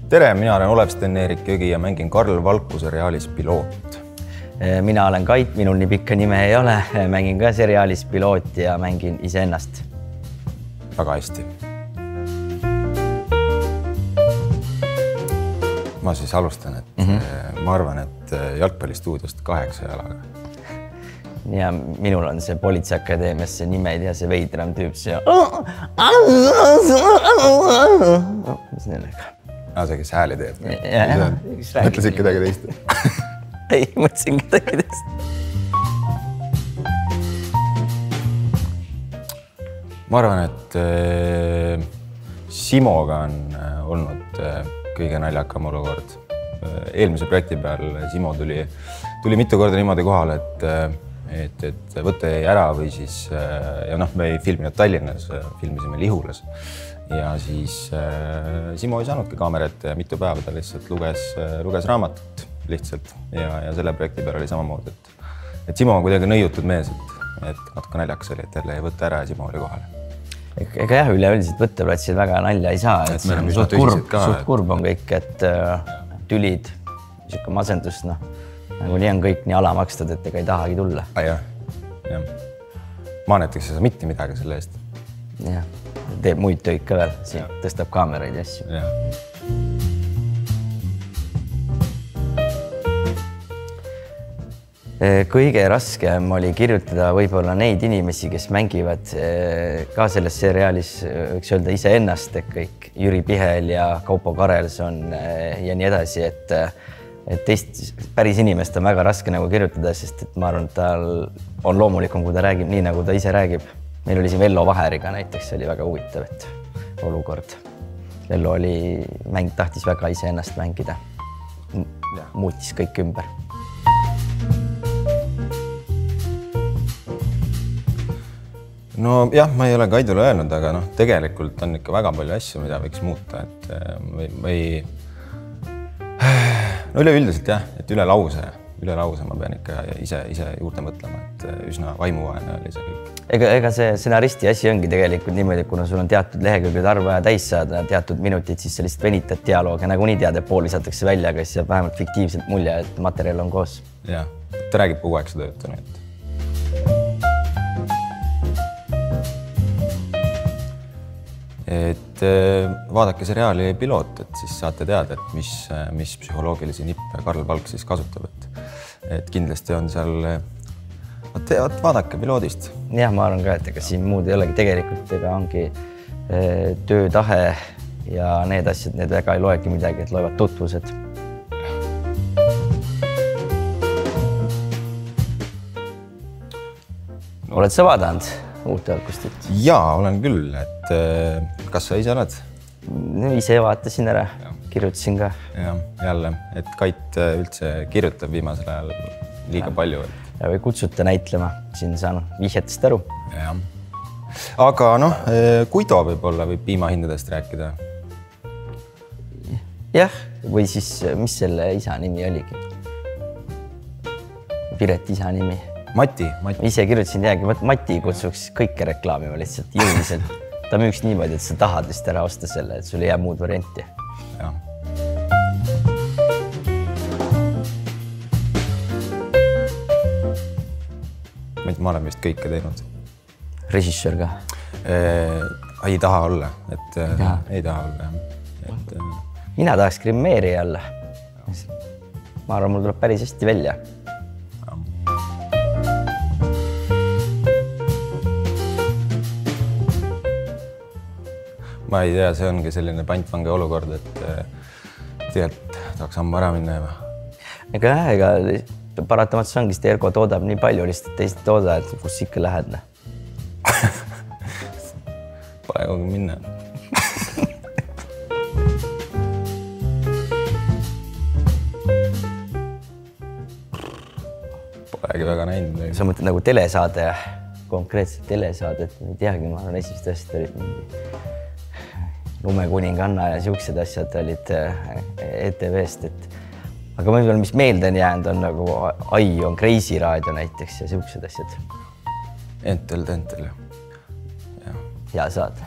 Tere, mina olen Olev Sten-Erik Jõgi ja mängin Karl Valku seriaalis Piloot. Mina olen Kait, minul nii pikka nime ei ole. Mängin ka seriaalis Piloot ja mängin iseennast. Väga hästi. Ma siis alustan, et ma arvan, et jalgpallistuudiost 8 jalaga. Ja minul on see Politseiakadeemias see nime ei tea, see veidram tüüp see. See, kes hääli teeb. Mõtlesid kedagi teist. Ei, mõtlesin kedagi teist. Ma arvan, et Simoga on olnud kõige naljakam olukord. Eelmise projekti peal Simo tuli mitu korda niimoodi kohal, et võte jäi ära või siis, ja me ei filminud Tallinnas, filmisime Lihulas. Ja siis Simo ei saanudki kaamera ette ja mitu päeva ta lihtsalt luges raamatut lihtsalt. Ja selle projekti peal oli samamoodi, et Simo on kuidagi nõiutud mees, et natuke naljakas oli, et jälle ei võtta ära ja Simo oli kohale. Ega jah, üleüldiselt võtteplatsil väga nalja ei saa. Et me oleme suht kurb on kõik, et tülid, siuke masendus, nagu nii on kõik nii alamakstud, et ega ei tahagi tulla. Jah. Ma näiteks ei saa mitte midagi selle eest. Jah, teeb muid töid ka veel, tõstab kaameraid ja asju. Kõige raskem oli kirjutada võib-olla neid inimesi, kes mängivad ka selles seriaalis, võiks öelda iseennast, et kõik Jüri Pihel ja Kaupo Karelson ja nii edasi, et teist päris inimest on väga raske nagu kirjutada, sest et ma arvan, et tal on loomulikum, kui ta räägib nii, nagu ta ise räägib. Meil oli siin Vello Vaheriga näiteks, see oli väga huvitav olukord. Vello tahtis väga iseennast mängida. Muutis kõik ümber. No jah, ma ei ole Kaidule öelnud, aga tegelikult on ikka väga palju asju, mida võiks muuta. Üleüldiselt jah, et üle lause ma pean ikka ise juurde mõtlema, et üsna vaimuvaene oli see kõik. Ega see stsenaristi asi ongi tegelikult niimoodi, kuna sul on teatud lehekülgede arv vaja täis saada, teatud minutid, siis sa lihtsalt venitad dialoog ja nagunii tead, et pool visatakse välja, aga siis jääb vähemalt fiktiivselt mulje, et materjal on koos. Jah, ta räägib kogu aeg seda juttu. Et vaadake seriaali Piloot, et siis saate teada, et mis psühholoogilisi nippe Karl Valk siis kasutab. Et kindlasti on seal, vaadake Piloodist. Jah, ma arvan ka, et ega siin muud ei olegi tegelikult, ega ongi töötahe ja need asjad, need väga ei loegi midagi, et loevad tutvused. Oled sa vaadanud uut Jalgustit? Jaa, olen küll, et kas sa ise oled? Ise vaatasin ära, kirjutasin ka. Ja, jälle, et Kait üldse kirjutab viimasel ajal liiga palju. Ja või kutsuta näitlema, siin saan vihjetest aru. Ja. Aga Guido võib-olla võib piimahindadest rääkida. Jah, või siis, mis selle isa nimi oligi? Piret isa nimi. Mati. Ise kirjutasin teagi, Mati kutsuks kõike reklaamima lihtsalt jõuliselt. Ta müüks niimoodi, et sa tahad vist ära osta selle, et sul ei jää muud varianti. Ja. Ma olen vist kõike teinud. Režissöör ka? Ei taha olla, et ei taha olla. Mina tahaks grimeeri olla. Ma arvan, mul tuleb päris hästi välja. Ma ei tea, see ongi selline pantvange olukord, et tegelikult tahaks ammu ära minna juba. Ega paratamatus ongi, sest Ergo toodab nii palju, lihtsalt teist tooda, et kus ikka lähed. Pole kogu minna. Polegi väga näinud. Sa mõtled nagu telesaade, konkreetselt telesaade, et ei teagi, ma olen esimest asjad olid mingi Lumekuninganna ja siuksed asjad olid ETV-st, aga võib-olla mis meelde on jäänud on nagu Ai on Kreisi raadio näiteks ja siuksed asjad. Entel. Ja saad.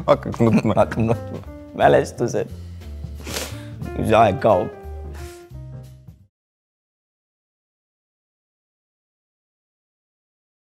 hakkaks nutma. Mälestused. See aeg kaob.